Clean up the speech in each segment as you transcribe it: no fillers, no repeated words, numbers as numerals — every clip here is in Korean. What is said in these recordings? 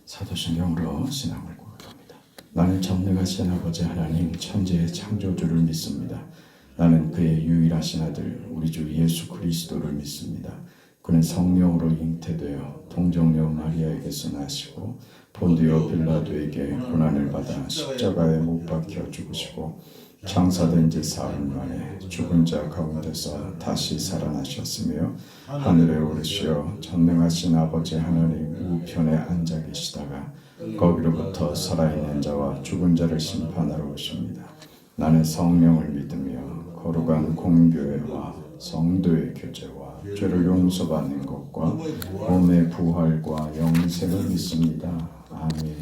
사도신경으로 신앙을 고백합니다. 나는 전능하신 아버지 하나님 천지의 창조주를 믿습니다. 나는 그의 유일하신 아들 우리 주 예수 그리스도를 믿습니다. 그는 성령으로 잉태되어 동정녀 마리아에게서 나시고 본디오 빌라도에게 고난을 받아 십자가에 못 박혀 죽으시고 장사된 지 사흘 만에 죽은 자 가운데서 다시 살아나셨으며 하늘에 오르시어 전능하신 아버지 하나님 우편에 앉아 계시다가 거기로부터 살아있는 자와 죽은 자를 심판하러 오십니다. 나는 성령을 믿으며 거룩한 공교회와 성도의 교제와 죄를 용서받는 것과 몸의 부활과 영생을 믿습니다. 아멘.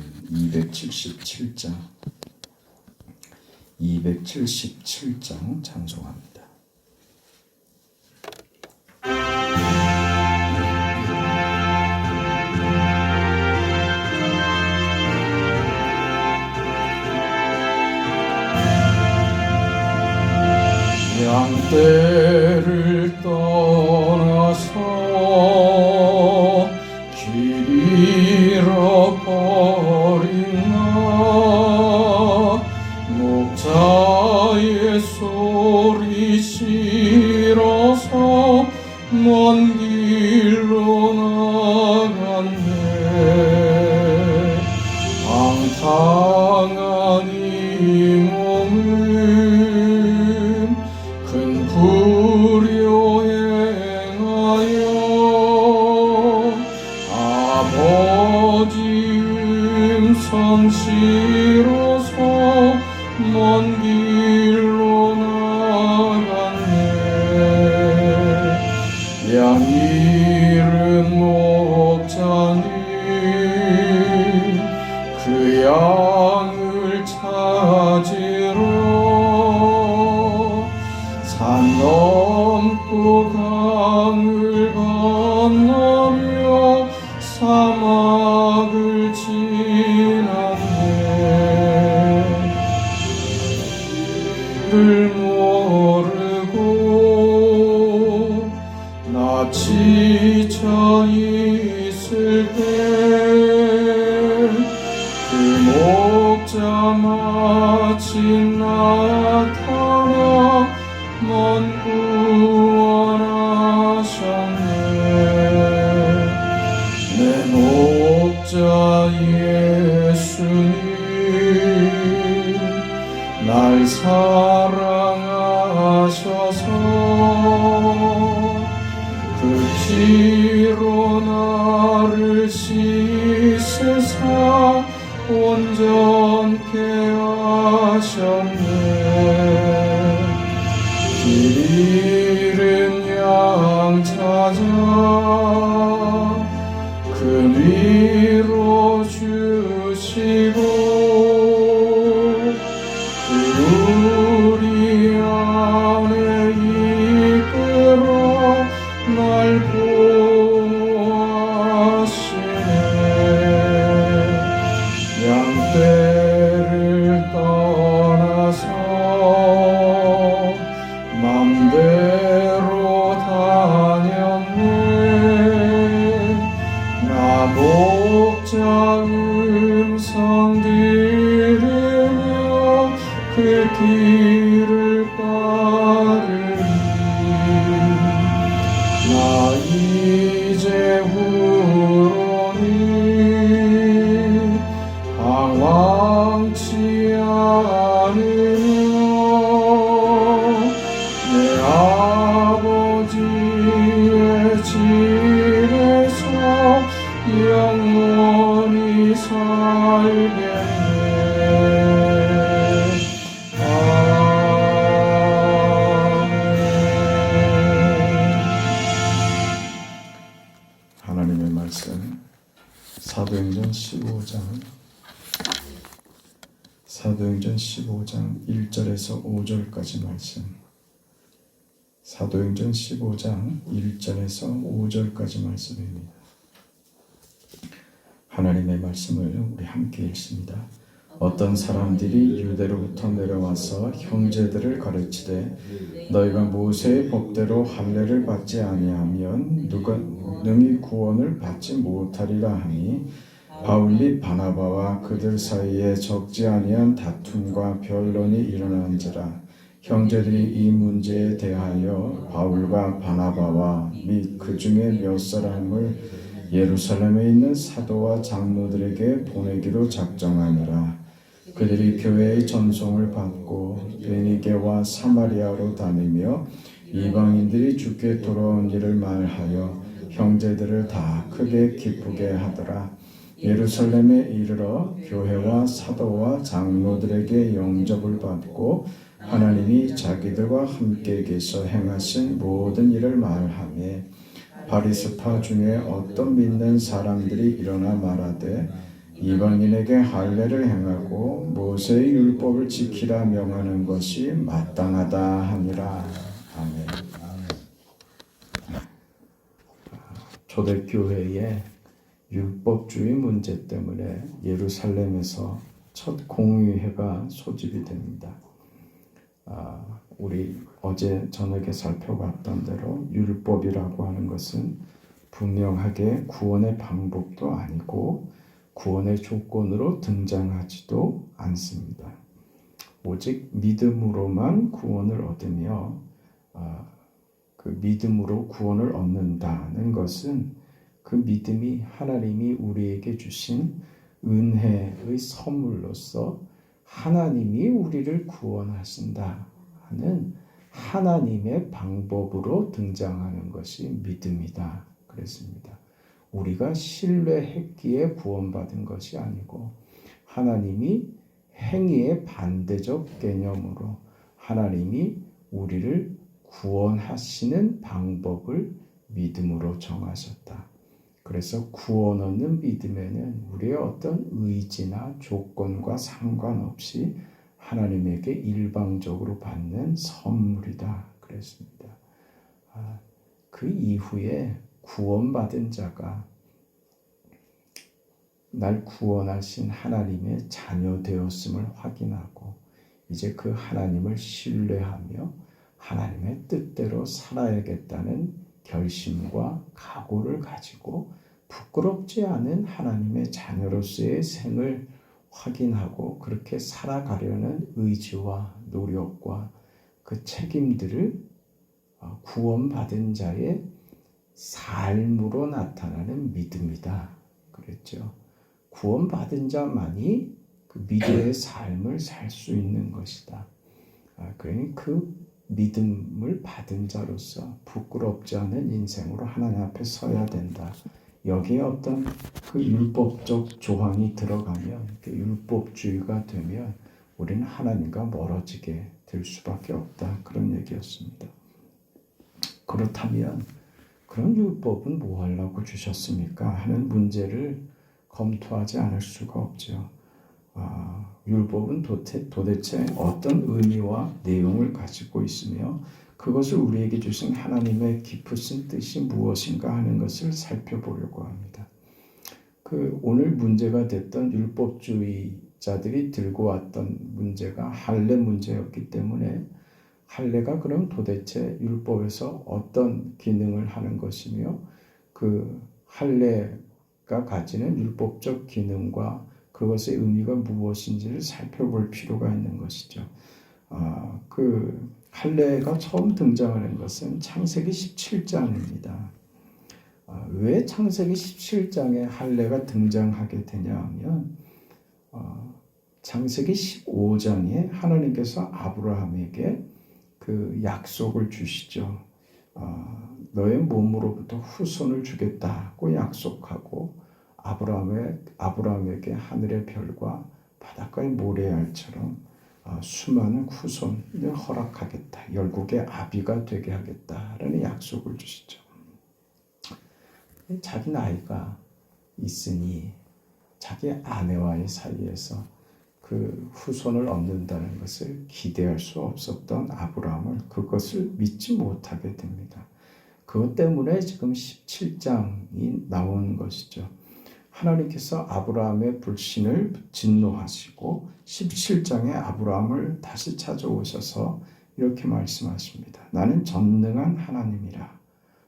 277장 찬송합니다. 양떼를 떠나서 길 잃어버린 나 목자의 소리 싫어서 먼 길로 나갔네. 방탕한 이 몸은 큰 불효 행하여 아버지 음성 싫어서 먼 길로 나갔네. 양 잃은 목자님 그 양을 찾으러 산 넘고 강을 건너며 사막을 지났네. 를 모르고 나 지쳐 있을 때 그 목자 마침 나타나 먼 구원하셨네. 내 목자 예수님 날 사랑하셔서 그 피로 나를 씻으사 온전케 하셨네. 길 잃은 양 찾아 그 위로 주시고 우리 안에 이끌어 날 보호하시네. 양떼를 떠나서 맘대로 다녔네. 나 목자 음성 들으며 그 길을 따르니 나 이제 후로는 방황치 않으며 내 아버지의 집에서 영원히 살겠네. 하나님의 말씀 사도행전 15장 1절에서 5절까지 말씀. 사도행전 15장 1절에서 5절까지 말씀입니다. 하나님의 말씀을 우리 함께 읽습니다. 어떤 사람들이 유대로부터 내려와서 형제들을 가르치되 너희가 모세의 법대로 할례를 받지 아니하면 누가 능히 구원을 받지 못하리라 하니 바울 및 바나바와 그들 사이에 적지 아니한 다툼과 변론이 일어난지라. 형제들이 이 문제에 대하여 바울과 바나바와 및 그 중에 몇 사람을 예루살렘에 있는 사도와 장로들에게 보내기로 작정하니라. 그들이 교회의 전송을 받고 베니게와 사마리아로 다니며 이방인들이 주께 돌아온 일을 말하여 형제들을 다 크게 기쁘게 하더라. 예루살렘에 이르러 교회와 사도와 장로들에게 영접을 받고 하나님이 자기들과 함께 계셔 행하신 모든 일을 말하며 바리새파 중에 어떤 믿는 사람들이 일어나 말하되 이방인에게 할례를 행하고 모세의 율법을 지키라 명하는 것이 마땅하다 하니라. 아멘. 초대교회의 율법주의 문제 때문에 예루살렘에서 첫 공의회가 소집이 됩니다. 우리 어제 저녁에 살펴봤던 대로 율법이라고 하는 것은 분명하게 구원의 방법도 아니고 구원의 조건으로 등장하지도 않습니다. 오직 믿음으로만 구원을 얻으며 그 믿음으로 구원을 얻는다는 것은 그 믿음이 하나님이 우리에게 주신 은혜의 선물로서 하나님이 우리를 구원하신다 하는 하나님의 방법으로 등장하는 것이 믿음이다 그랬습니다. 우리가 신뢰했기에 구원받은 것이 아니고 하나님이 행위의 반대적 개념으로 하나님이 우리를 구원하시는 방법을 믿음으로 정하셨다. 그래서 구원 얻는 믿음에는 우리의 어떤 의지나 조건과 상관없이 하나님에게 일방적으로 받는 선물이다 그랬습니다. 그 이후에 구원받은 자가 날 구원하신 하나님의 자녀 되었음을 확인하고 이제 그 하나님을 신뢰하며 하나님의 뜻대로 살아야겠다는 결심과 각오를 가지고 부끄럽지 않은 하나님의 자녀로서의 생을 확인하고 그렇게 살아가려는 의지와 노력과 그 책임들을 구원받은 자의 삶으로 나타나는 믿음이다 그랬죠. 구원받은 자만이 그 믿음의 삶을 살 수 있는 것이다. 그러니 그 믿음을 받은 자로서 부끄럽지 않은 인생으로 하나님 앞에 서야 된다. 여기에 어떤 그 율법적 조항이 들어가면 그 율법주의가 되면 우리는 하나님과 멀어지게 될 수밖에 없다. 그런 얘기였습니다. 그렇다면 그런 율법은 뭐 하려고 주셨습니까? 하는 문제를 검토하지 않을 수가 없죠. 율법은 도대체 어떤 의미와 내용을 가지고 있으며 그것을 우리에게 주신 하나님의 깊으신 뜻이 무엇인가 하는 것을 살펴보려고 합니다. 오늘 문제가 됐던 율법주의자들이 들고 왔던 문제가 할례 문제였기 때문에 할례가 그럼 도대체 율법에서 어떤 기능을 하는 것이며 그 할례가 가지는 율법적 기능과 그것의 의미가 무엇인지를 살펴볼 필요가 있는 것이죠. 그 할례가 처음 등장하는 것은 창세기 17장입니다. 왜 창세기 17장에 할례가 등장하게 되냐면 창세기 15장에 하나님께서 아브라함에게 그 약속을 주시죠. 너의 몸으로부터 후손을 주겠다고 약속하고 아브라함에게 하늘의 별과 바닷가의 모래알처럼 수많은 후손을 허락하겠다. 열국의 아비가 되게 하겠다라는 약속을 주시죠. 자기 나이가 있으니 자기 아내와의 사이에서 그 후손을 얻는다는 것을 기대할 수 없었던 아브라함을 그것을 믿지 못하게 됩니다. 그것 때문에 지금 17장이 나오는 것이죠. 하나님께서 아브라함의 불신을 진노하시고 17장에 아브라함을 다시 찾아오셔서 이렇게 말씀하십니다. 나는 전능한 하나님이라.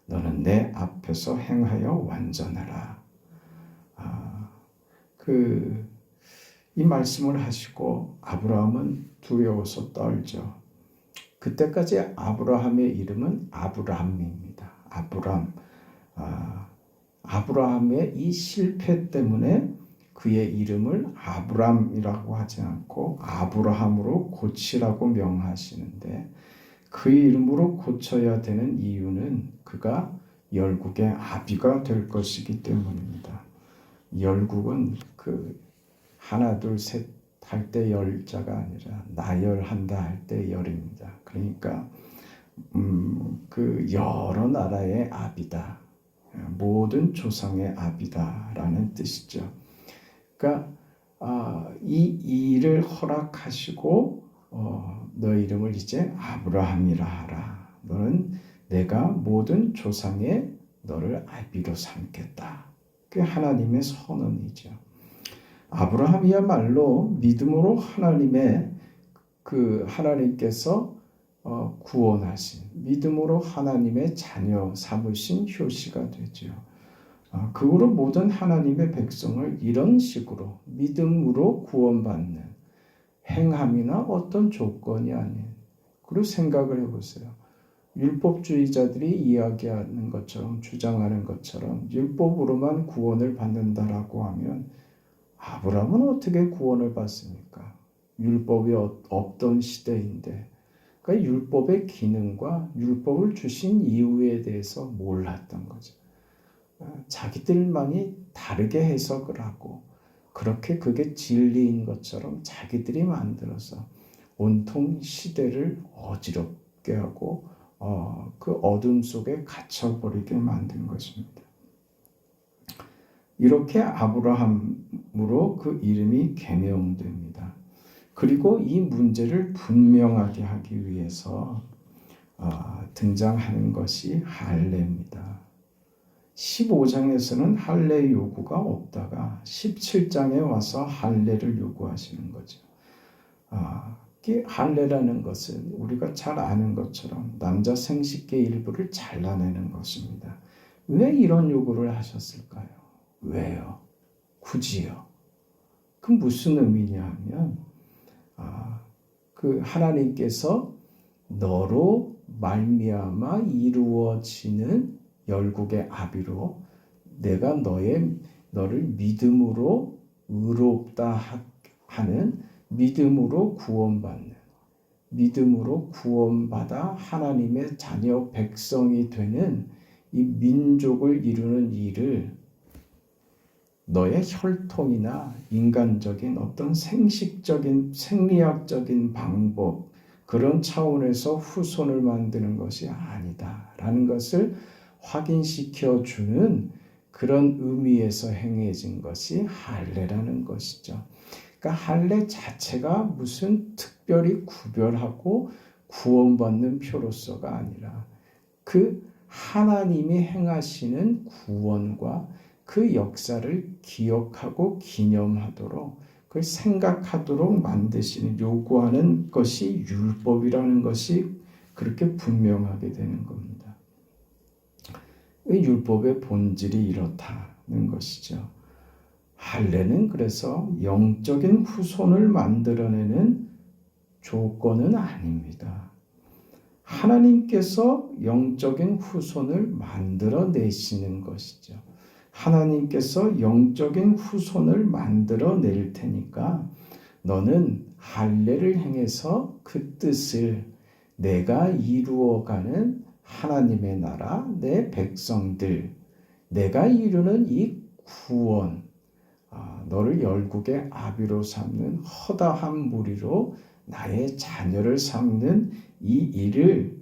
너는 내 앞에서 행하여 완전하라. 이 말씀을 하시고 아브라함은 두려워서 떨죠. 그때까지 아브라함의 이름은 아브람입니다. 아브라함의 이 실패 때문에 그의 이름을 아브람이라고 하지 않고 아브라함으로 고치라고 명하시는데, 그 이름으로 고쳐야 되는 이유는 그가 열국의 아비가 될 것이기 때문입니다. 열국은 하나 둘 셋 할 때 열자가 아니라 나열한다 할 때 열입니다. 그러니까 여러 나라의 아비다, 모든 조상의 아비다라는 뜻이죠. 그러니까 이 일을 허락하시고 너 이름을 이제 아브라함이라 하라. 너는 내가 모든 조상의 너를 아비로 삼겠다. 그게 하나님의 선언이죠. 아브라함이야말로 믿음으로 하나님께서 구원하신, 믿음으로 하나님의 자녀 삼으신 효시가 되죠. 그 후로 모든 하나님의 백성을 이런 식으로 믿음으로 구원받는, 행함이나 어떤 조건이 아닌, 그리고 생각을 해보세요. 율법주의자들이 이야기하는 것처럼, 주장하는 것처럼 율법으로만 구원을 받는다라고 하면 아브라함은 어떻게 구원을 받습니까? 율법이 없던 시대인데, 그러니까 율법의 기능과 율법을 주신 이유에 대해서 몰랐던 거죠. 자기들만이 다르게 해석을 하고, 그렇게 그게 진리인 것처럼 자기들이 만들어서 온통 시대를 어지럽게 하고 그 어둠 속에 갇혀버리게 만든 것입니다. 이렇게 아브라함으로 그 이름이 개명됩니다. 그리고 이 문제를 분명하게 하기 위해서 등장하는 것이 할례입니다. 15장에서는 할례 요구가 없다가 17장에 와서 할례를 요구하시는 거죠. 할례라는 것은 우리가 잘 아는 것처럼 남자 생식기 일부를 잘라내는 것입니다. 왜 이런 요구를 하셨을까요? 왜요? 굳이요? 그 무슨 의미냐 하면 하나님께서 너로 말미암아 이루어지는 열국의 아비로 내가 너를 믿음으로 의롭다 하는, 믿음으로 구원받는, 믿음으로 구원받아 하나님의 자녀 백성이 되는 이 민족을 이루는 일을 너의 혈통이나 인간적인 어떤 생식적인 생리학적인 방법, 그런 차원에서 후손을 만드는 것이 아니다라는 것을 확인시켜주는 그런 의미에서 행해진 것이 할례라는 것이죠. 그러니까 할례 자체가 무슨 특별히 구별하고 구원받는 표로서가 아니라 그 하나님이 행하시는 구원과 그 역사를 기억하고 기념하도록, 그걸 생각하도록 만드시는, 요구하는 것이 율법이라는 것이 그렇게 분명하게 되는 겁니다. 율법의 본질이 이렇다는 것이죠. 할례는 그래서 영적인 후손을 만들어내는 조건은 아닙니다. 하나님께서 영적인 후손을 만들어내시는 것이죠. 하나님께서 영적인 후손을 만들어낼 테니까 너는 할례를 행해서 그 뜻을, 내가 이루어가는 하나님의 나라, 내 백성들, 내가 이루는 이 구원, 너를 열국의 아비로 삼는 허다한 무리로 나의 자녀를 삼는 이 일을,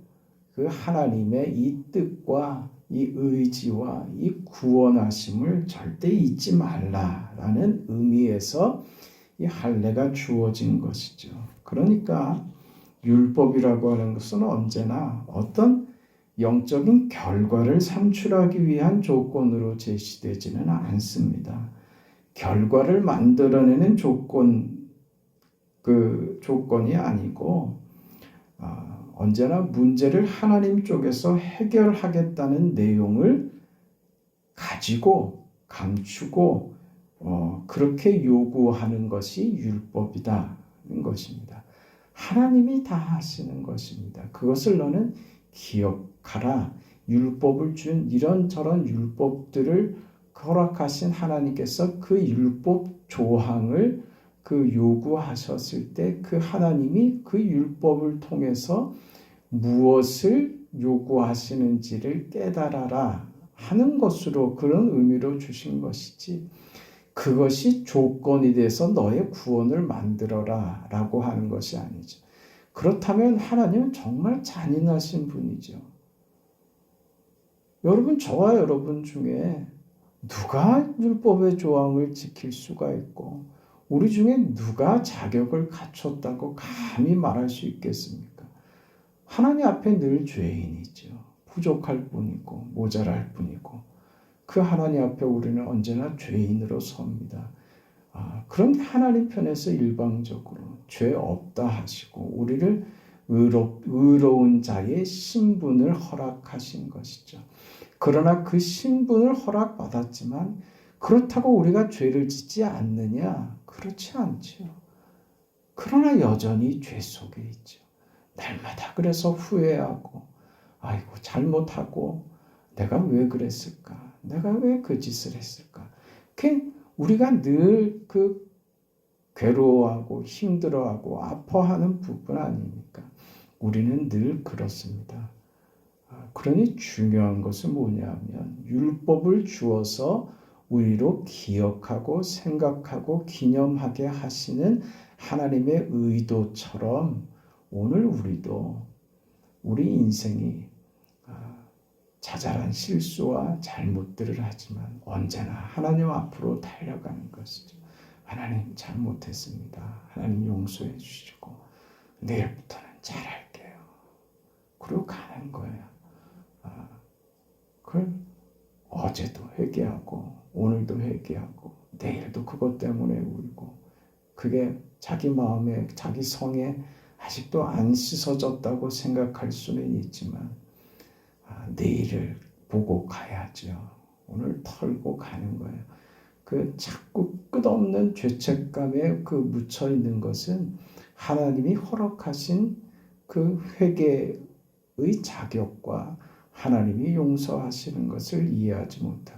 그 하나님의 이 뜻과 이 의지와 이 구원하심을 절대 잊지 말라라는 의미에서 이 할례가 주어진 것이죠. 그러니까 율법이라고 하는 것은 언제나 어떤 영적인 결과를 산출하기 위한 조건으로 제시되지는 않습니다. 결과를 만들어내는 조건이 아니고 언제나 문제를 하나님 쪽에서 해결하겠다는 내용을 가지고 감추고 그렇게 요구하는 것이 율법이다는 것입니다. 하나님이 다 하시는 것입니다. 그것을 너는 기억하라. 율법을 준 이런저런 율법들을 허락하신 하나님께서 그 율법 조항을 그 요구하셨을 때 그 하나님이 그 율법을 통해서 무엇을 요구하시는지를 깨달아라 하는 것으로 그런 의미로 주신 것이지 그것이 조건이 돼서 너의 구원을 만들어라 라고 하는 것이 아니죠. 그렇다면 하나님은 정말 잔인하신 분이죠. 여러분, 저와 여러분 중에 누가 율법의 조항을 지킬 수가 있고 우리 중에 누가 자격을 갖췄다고 감히 말할 수 있겠습니까? 하나님 앞에 늘 죄인이죠. 부족할 뿐이고 모자랄 뿐이고 그 하나님 앞에 우리는 언제나 죄인으로 섭니다. 그런데 하나님 편에서 일방적으로 죄 없다 하시고 우리를 의로운 자의 신분을 허락하신 것이죠. 그러나 그 신분을 허락받았지만 그렇다고 우리가 죄를 짓지 않느냐? 그렇지 않죠. 그러나 여전히 죄 속에 있죠. 날마다 그래서 후회하고 아이고 잘못하고 내가 왜 그랬을까? 내가 왜 그 짓을 했을까? 우리가 늘 그 괴로워하고 힘들어하고 아파하는 부분 아닙니까? 우리는 늘 그렇습니다. 그러니 중요한 것은 뭐냐면 율법을 주어서 우리로 기억하고 생각하고 기념하게 하시는 하나님의 의도처럼 오늘 우리도 우리 인생이 자잘한 실수와 잘못들을 하지만 언제나 하나님 앞으로 달려가는 것이죠. 하나님 잘못했습니다. 하나님 용서해 주시고 내일부터는 잘할게요. 그러고 가는 거예요. 그걸 어제도 회개하고 오늘도 회개하고 내일도 그것 때문에 울고 그게 자기 마음에 자기 성에 아직도 안 씻어졌다고 생각할 수는 있지만 내일을 보고 가야죠. 오늘 털고 가는 거예요. 그 자꾸 끝없는 죄책감에 그 묻혀 있는 것은 하나님이 허락하신 그 회개의 자격과 하나님이 용서하시는 것을 이해하지 못합니다.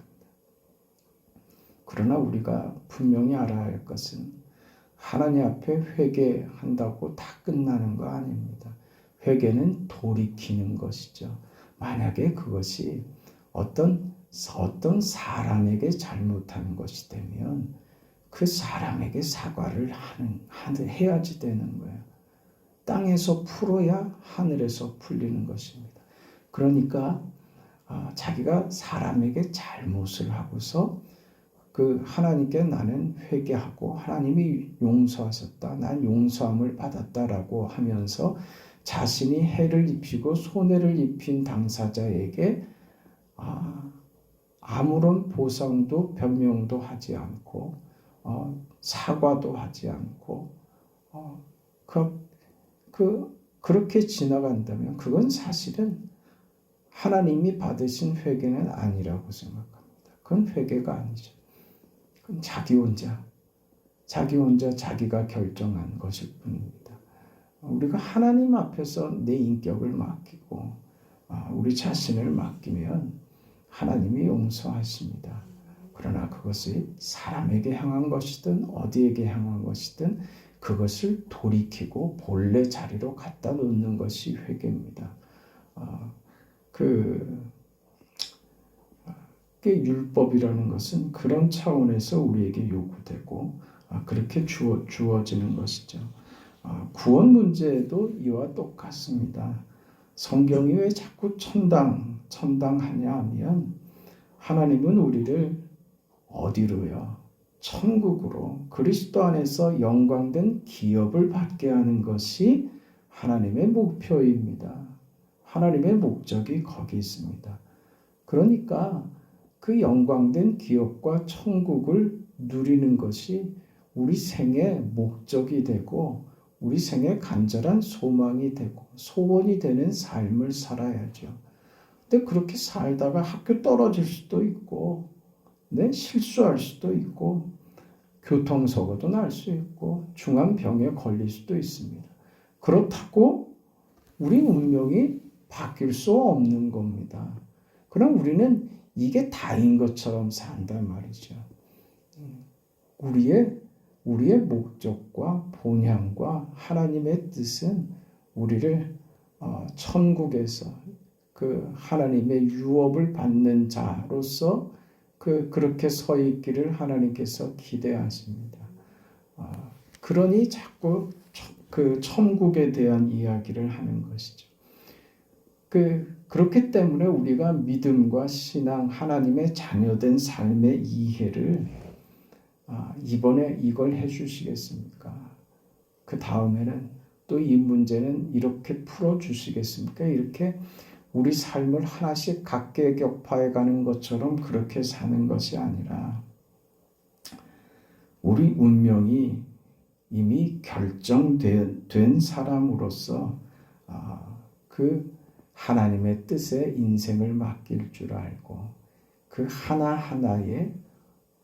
그러나 우리가 분명히 알아야 할 것은 하나님 앞에 회개한다고 다 끝나는 거 아닙니다. 회개는 돌이키는 것이죠. 만약에 그것이 어떤 사람에게 잘못하는 것이 되면 그 사람에게 사과를 해야지 되는 거예요. 땅에서 풀어야 하늘에서 풀리는 것입니다. 그러니까 자기가 사람에게 잘못을 하고서 그 하나님께 나는 회개하고 하나님이 용서하셨다. 난 용서함을 받았다라고 하면서 자신이 해를 입히고 손해를 입힌 당사자에게 아무런 보상도 변명도 하지 않고 사과도 하지 않고 그렇게 지나간다면 그건 사실은 하나님이 받으신 회개는 아니라고 생각합니다. 그건 회개가 아니죠. 그건 자기 혼자 자기가 결정한 것일 뿐입니다. 우리가 하나님 앞에서 내 인격을 맡기고 우리 자신을 맡기면 하나님이 용서하십니다. 그러나 그것이 사람에게 향한 것이든 어디에게 향한 것이든 그것을 돌이키고 본래 자리로 갖다 놓는 것이 회개입니다. 율법이라는 것은 그런 차원에서 우리에게 요구되고 그렇게 주어지는 것이죠. 구원 문제도 이와 똑같습니다. 성경이 왜 자꾸 천당하냐 하면 하나님은 우리를 어디로요? 천국으로 그리스도 안에서 영광된 기업을 받게 하는 것이 하나님의 목표입니다. 하나님의 목적이 거기 있습니다. 그러니까 그 영광된 기업과 천국을 누리는 것이 우리 생의 목적이 되고 우리 생의 간절한 소망이 되고 소원이 되는 삶을 살아야죠. 근데 그렇게 살다가 학교 떨어질 수도 있고 실수할 수도 있고 교통사고도 날 수 있고 중한 병에 걸릴 수도 있습니다. 그렇다고 우리 운명이 바뀔 수 없는 겁니다. 그럼 우리는 이게 다인 것처럼 산단 말이죠. 우리의 목적과 본향과 하나님의 뜻은 우리를 천국에서 그 하나님의 유업을 받는 자로서 그렇게 서 있기를 하나님께서 기대하십니다. 그러니 자꾸 그 천국에 대한 이야기를 하는 것이죠. 그렇기 때문에 우리가 믿음과 신앙, 하나님의 자녀된 삶의 이해를 이번에 이걸 해주시겠습니까? 그 다음에는 또 이 문제는 이렇게 풀어주시겠습니까? 이렇게 우리 삶을 하나씩 각계격파해 가는 것처럼 그렇게 사는 것이 아니라 우리 운명이 이미 결정된 사람으로서 그 하나님의 뜻에 인생을 맡길 줄 알고 그 하나하나에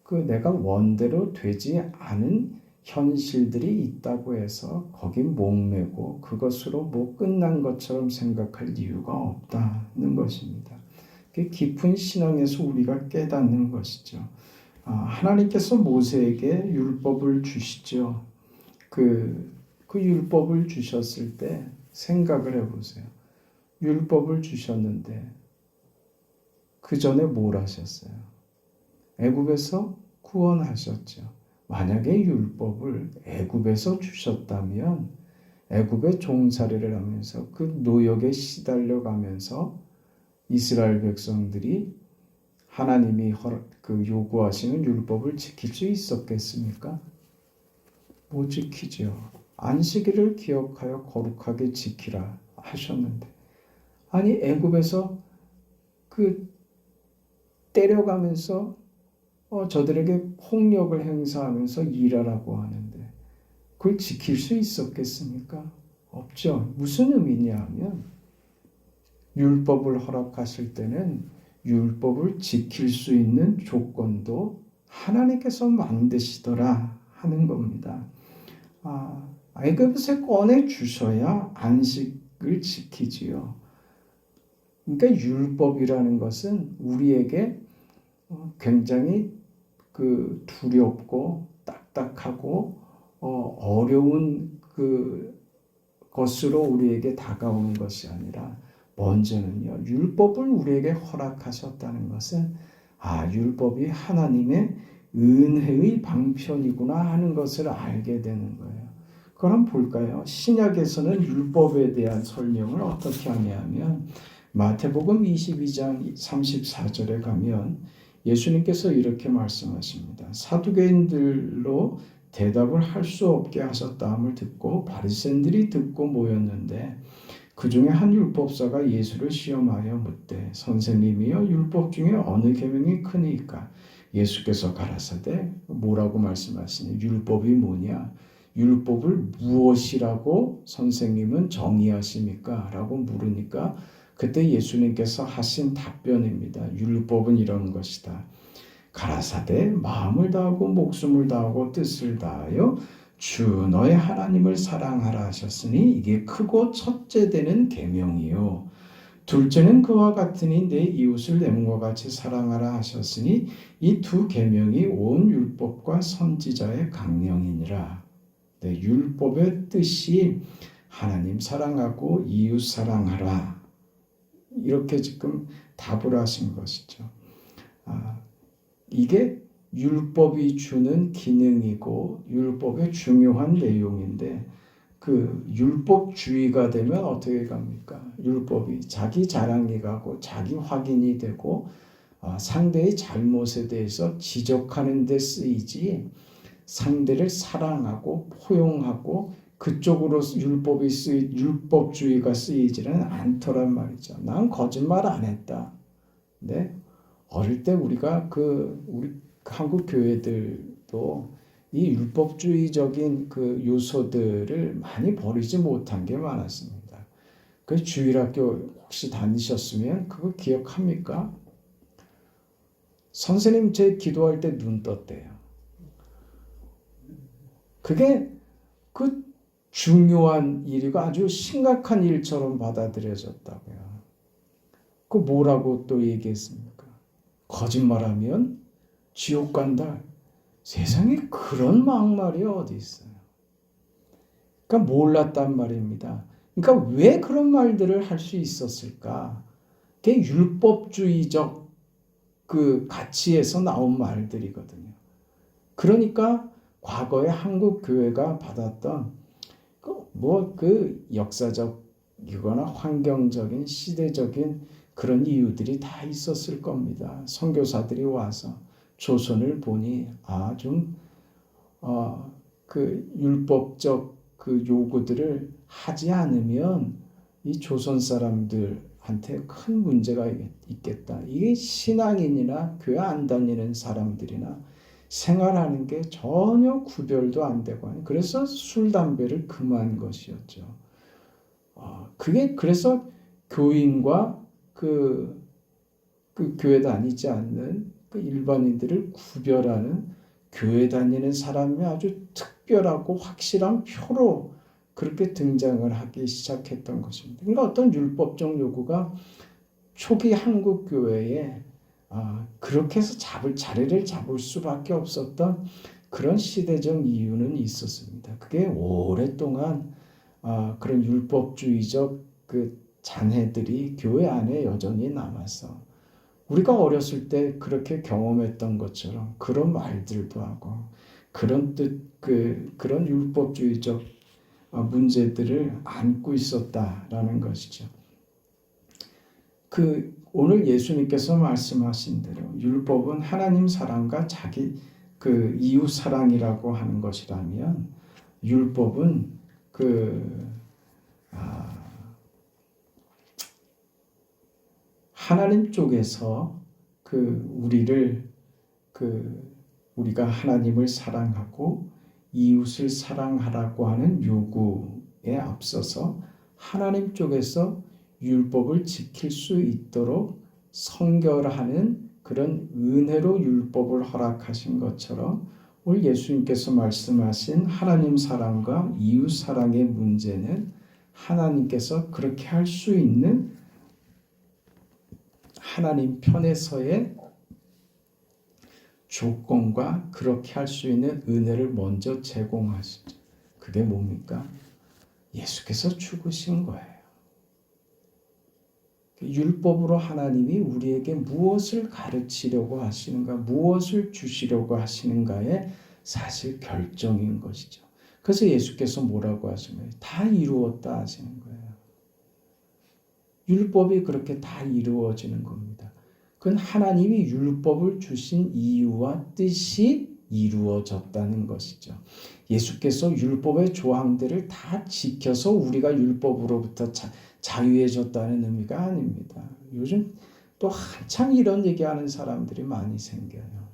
그 내가 원대로 되지 않은 현실들이 있다고 해서 거기 목매고 그것으로 뭐 끝난 것처럼 생각할 이유가 없다는 것입니다. 깊은 신앙에서 우리가 깨닫는 것이죠. 하나님께서 모세에게 율법을 주시죠. 그 율법을 주셨을 때 생각을 해보세요. 율법을 주셨는데 그 전에 뭘 하셨어요? 애굽에서 구원하셨죠. 만약에 율법을 애굽에서 주셨다면 애굽의 종살이를 하면서 그 노역에 시달려 가면서 이스라엘 백성들이 하나님이 요구하시는 율법을 지킬 수 있었겠습니까? 못 지키죠. 안식일을 기억하여 거룩하게 지키라 하셨는데 아니 애굽에서 때려가면서 저들에게 폭력을 행사하면서 일하라고 하는데 그걸 지킬 수 있었겠습니까? 없죠. 무슨 의미냐 하면 율법을 허락하실 때는 율법을 지킬 수 있는 조건도 하나님께서 만드시더라 하는 겁니다. 애굽에서 꺼내 주셔야 안식을 지키지요. 그러니까 율법이라는 것은 우리에게 굉장히 두렵고 딱딱하고 어려운 것으로 우리에게 다가오는 것이 아니라 먼저는요. 율법을 우리에게 허락하셨다는 것은 율법이 하나님의 은혜의 방편이구나 하는 것을 알게 되는 거예요. 그럼 볼까요? 신약에서는 율법에 대한 설명을 어떻게 하냐면 마태복음 22장 34절에 가면 예수님께서 이렇게 말씀하십니다. 사두개인들로 대답을 할 수 없게 하셨다함을 듣고 바리새인들이 듣고 모였는데 그 중에 한 율법사가 예수를 시험하여 묻되 선생님이여 율법 중에 어느 계명이 크니까? 예수께서 가라사대 뭐라고 말씀하시니? 율법이 뭐냐? 율법을 무엇이라고 선생님은 정의하십니까? 라고 물으니까 그때 예수님께서 하신 답변입니다. 율법은 이런 것이다. 가라사대 마음을 다하고 목숨을 다하고 뜻을 다하여 주 너의 하나님을 사랑하라 하셨으니 이게 크고 첫째 되는 계명이요. 둘째는 그와 같으니 내 이웃을 내 몸과 같이 사랑하라 하셨으니 이 두 계명이 온 율법과 선지자의 강령이니라. 네, 율법의 뜻이 하나님 사랑하고 이웃 사랑하라. 이렇게 지금 답을 하신 것이죠. 이게 율법이 주는 기능이고 율법의 중요한 내용인데 율법주의가 되면 어떻게 갑니까? 율법이 자기 자랑이 가고 자기 확인이 되고 상대의 잘못에 대해서 지적하는 데 쓰이지 상대를 사랑하고 포용하고 그쪽으로 율법주의가 쓰이지는 않더란 말이죠. 난 거짓말 안 했다. 네? 어릴 때 우리가 우리 한국 교회들도 이 율법주의적인 요소들을 많이 버리지 못한 게 많았습니다. 주일학교 혹시 다니셨으면 그거 기억합니까? 선생님 제 기도할 때 눈 떴대요. 그게 그 중요한 일이고 아주 심각한 일처럼 받아들여졌다고요. 그 뭐라고 또 얘기했습니까? 거짓말하면 지옥 간다. 세상에 그런 막말이 어디 있어요? 그러니까 몰랐단 말입니다. 그러니까 왜 그런 말들을 할 수 있었을까? 그게 율법주의적 그 가치에서 나온 말들이거든요. 그러니까 과거에 한국 교회가 받았던 그 역사적이거나 환경적인 시대적인 그런 이유들이 다 있었을 겁니다. 선교사들이 와서 조선을 보니 그 율법적 그 요구들을 하지 않으면 이 조선 사람들한테 큰 문제가 있겠다. 이게 신앙인이나 교회 안 다니는 사람들이나 생활하는 게 전혀 구별도 안 되고 그래서 술 담배를 금한 것이었죠. 그게 그래서 교인과 그 교회 다니지 않는 그 일반인들을 구별하는 교회 다니는 사람이 아주 특별하고 확실한 표로 그렇게 등장을 하기 시작했던 것입니다. 그러니까 어떤 율법적 요구가 초기 한국 교회에 그렇게 해서 자리를 잡을 수밖에 없었던 그런 시대적 이유는 있었습니다. 그게 오랫동안 그런 율법주의적 그 잔해들이 교회 안에 여전히 남아서 우리가 어렸을 때 그렇게 경험했던 것처럼 그런 말들도 하고 그런 그런 율법주의적 문제들을 안고 있었다라는 것이죠. 오늘 예수님께서 말씀하신 대로 율법은 하나님 사랑과 자기 그 이웃 사랑이라고 하는 것이라면 율법은 하나님 쪽에서 우리가 하나님을 사랑하고 이웃을 사랑하라고 하는 요구에 앞서서 하나님 쪽에서 율법을 지킬 수 있도록 성결하는 그런 은혜로 율법을 허락하신 것처럼 오늘 예수님께서 말씀하신 하나님 사랑과 이웃 사랑의 문제는 하나님께서 그렇게 할 수 있는 하나님 편에서의 조건과 그렇게 할 수 있는 은혜를 먼저 제공하시죠. 그게 뭡니까? 예수께서 죽으신 거예요. 율법으로 하나님이 우리에게 무엇을 가르치려고 하시는가, 무엇을 주시려고 하시는가에 사실 결정인 것이죠. 그래서 예수께서 뭐라고 하시나요? 다 이루었다 하시는 거예요. 율법이 그렇게 다 이루어지는 겁니다. 그건 하나님이 율법을 주신 이유와 뜻이 이루어졌다는 것이죠. 예수께서 율법의 조항들을 다 지켜서 우리가 율법으로부터 자유해졌다는 의미가 아닙니다. 요즘 또 한창 이런 얘기하는 사람들이 많이 생겨요.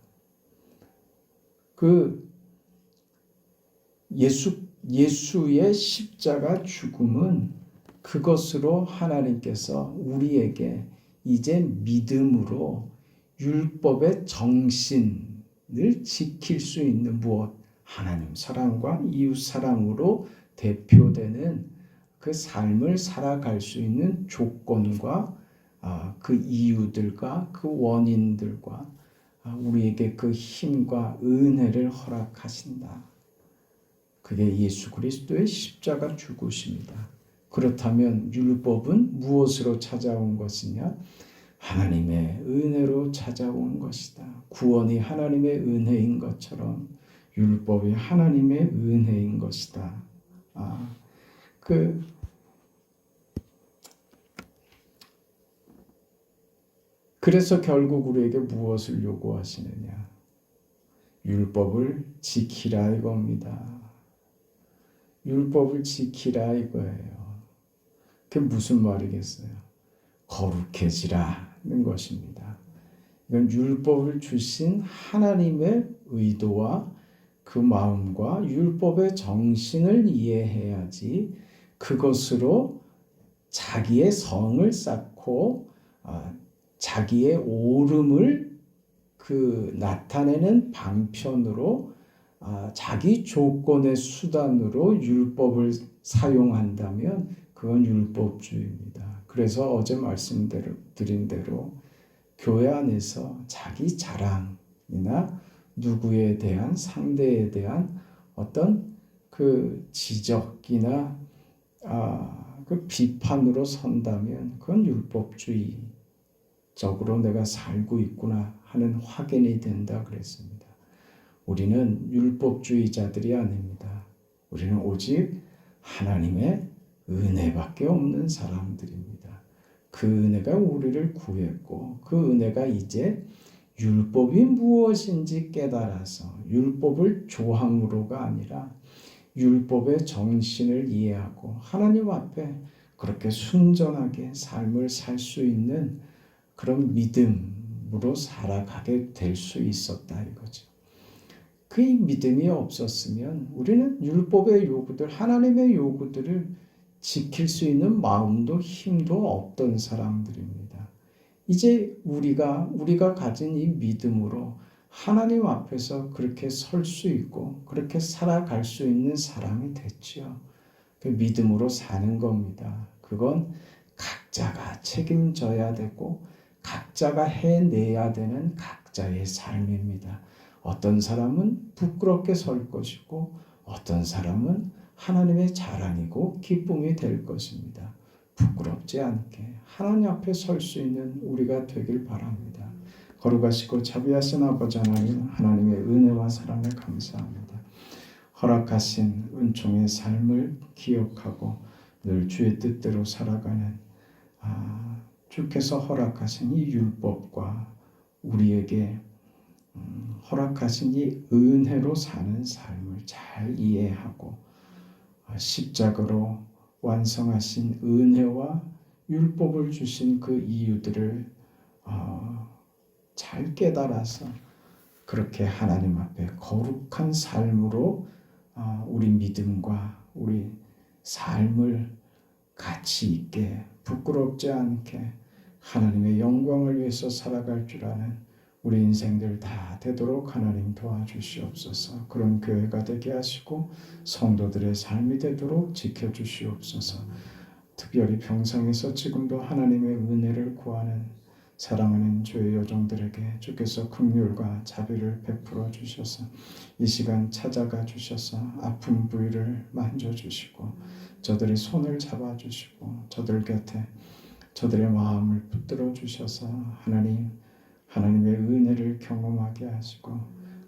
예수의 십자가 죽음은 그것으로 하나님께서 우리에게 이제 믿음으로 율법의 정신을 지킬 수 있는 무엇? 하나님 사랑과 이웃 사랑으로 대표되는 그 삶을 살아갈 수 있는 조건과 그 이유들과 그 원인들과 우리에게 그 힘과 은혜를 허락하신다. 그게 예수 그리스도의 십자가 죽으십니다. 그렇다면 율법은 무엇으로 찾아온 것이냐? 하나님의 은혜로 찾아온 것이다. 구원이 하나님의 은혜인 것처럼 율법이 하나님의 은혜인 것이다. 그래서 결국 우리에게 무엇을 요구하시느냐? 율법을 지키라 이겁니다. 율법을 지키라 이거예요. 그게 무슨 말이겠어요? 거룩해지라는 것입니다. 이건 율법을 주신 하나님의 의도와 그 마음과 율법의 정신을 이해해야지 그것으로 자기의 성을 쌓고 자기의 옳음을 나타내는 방편으로 자기 조건의 수단으로 율법을 사용한다면 그건 율법주의입니다. 그래서 어제 말씀드린 대로 교회 안에서 자기 자랑이나 누구에 대한 상대에 대한 어떤 그 지적이나 그 비판으로 선다면 그건 율법주의적으로 내가 살고 있구나 하는 확인이 된다 그랬습니다. 우리는 율법주의자들이 아닙니다. 우리는 오직 하나님의 은혜밖에 없는 사람들입니다. 그 은혜가 우리를 구했고 그 은혜가 이제 율법이 무엇인지 깨달아서 율법을 조항으로가 아니라 율법의 정신을 이해하고 하나님 앞에 그렇게 순전하게 삶을 살 수 있는 그런 믿음으로 살아가게 될 수 있었다 이거죠. 그 믿음이 없었으면 우리는 율법의 요구들, 하나님의 요구들을 지킬 수 있는 마음도 힘도 없던 사람들입니다. 이제 우리가 가진 이 믿음으로 하나님 앞에서 그렇게 설 수 있고 그렇게 살아갈 수 있는 사람이 됐죠. 그 믿음으로 사는 겁니다. 그건 각자가 책임져야 되고 각자가 해내야 되는 각자의 삶입니다. 어떤 사람은 부끄럽게 설 것이고 어떤 사람은 하나님의 자랑이고 기쁨이 될 것입니다. 부끄럽지 않게 하나님 앞에 설 수 있는 우리가 되길 바랍니다. 거룩하시고 자비하신 아버지 하나님, 하나님의 은혜와 사랑에 감사합니다. 허락하신 은총의 삶을 기억하고 늘 주의 뜻대로 살아가는 주께서 허락하신 이 율법과 우리에게 허락하신 이 은혜로 사는 삶을 잘 이해하고 십자가로 완성하신 은혜와 율법을 주신 그 이유들을 잘 깨달아서 그렇게 하나님 앞에 거룩한 삶으로 우리 믿음과 우리 삶을 가치 있게 부끄럽지 않게 하나님의 영광을 위해서 살아갈 줄 아는 우리 인생들 다 되도록 하나님 도와주시옵소서. 그런 교회가 되게 하시고 성도들의 삶이 되도록 지켜주시옵소서. 특별히 평상에서 지금도 하나님의 은혜를 구하는 사랑하는 주의 여종들에게 주께서 긍휼과 자비를 베풀어 주셔서 이 시간 찾아가 주셔서 아픈 부위를 만져주시고 저들의 손을 잡아주시고 저들 곁에 저들의 마음을 붙들어 주셔서 하나님의 은혜를 경험하게 하시고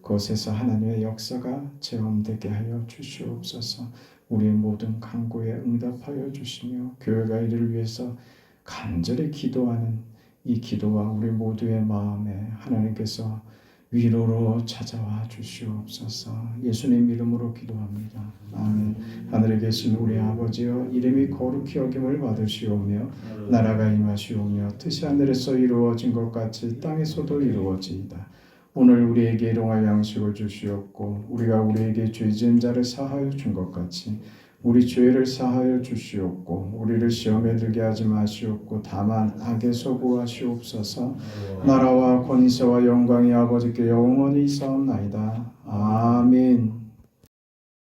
그곳에서 하나님의 역사가 체험되게 하여 주시옵소서. 우리의 모든 간구에 응답하여 주시며 교회가 이를 위해서 간절히 기도하는 이 기도와 우리 모두의 마음에 하나님께서 위로로 찾아와 주시옵소서. 예수님 이름으로 기도합니다. 아멘. 하늘에 계신 우리 아버지여, 이름이 거룩히 여김을 받으시오며 나라가 임하시오며 뜻이 하늘에서 이루어진 것 같이 땅에서도 이루어지이다. 오늘 우리에게 일용할 양식을 주시옵고 우리가 우리에게 죄 지은 자를 사하여 준 것 같이 우리 죄를 사하여 주시옵고 우리를 시험에 들게 하지 마시옵고 다만 악에서 구하시옵소서. 나라와 권세와 영광이 아버지께 영원히 있사옵나이다. 아멘.